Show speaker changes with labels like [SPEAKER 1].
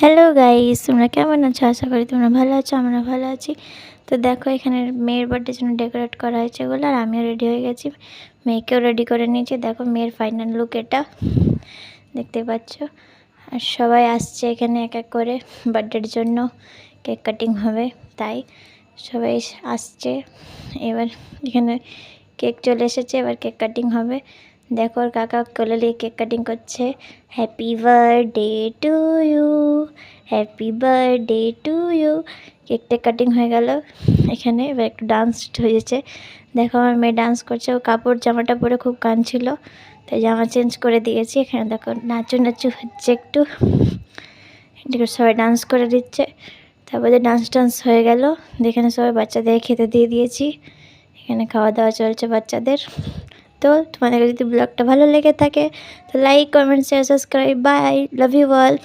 [SPEAKER 1] Hello guys, তোমরা কেমন আছো? আশা করি তোমরা ভালো আছো। আমরা ভালো আছি। তো দেখো, এখানে মেয়ের বার্থডের জন্য ডেকোরেট করা হয়েছে এগুলো, আর আমিও রেডি হয়ে গেছি, মেয়েকেও রেডি করে নিয়েছি। দেখো মেয়ের ফাইনাল লুক এটা, দেখতে পাচ্ছ। আর সবাই আসছে এখানে এক এক করে বার্থডের জন্য, কেক কাটিং হবে তাই সবাই আসছে। এবার এখানে কেক চলে এসেছে, এবার কেক কাটিং হবে। দেখো ওর কাকা কোলে নিয়ে কেক কাটিং করছে। Happy birthday to you, happy birthday to you. কেকটা কাটিং হয়ে গেল। এখানে এবার একটু ডান্স হয়েছে। দেখো আমার মেয়ে ডান্স করছে। ও কাপড় জামাটা পরে খুব কাঁদছিল, তাই জামা চেঞ্জ করে দিয়েছি। এখানে দেখো নাচু নাচু হচ্ছে একটু, এদিকে সবাই ডান্স করে দিচ্ছে। তারপরে ডান্স হয়ে গেল। এখানে সবাই বাচ্চাদের খেতে দিয়ে দিয়েছি। এখানে খাওয়া দাওয়া চলছে বাচ্চাদের। তো তোমাদের যদি ব্লগটা ভালো লেগে থাকে তো like, comment, share, subscribe. Bye, love you all.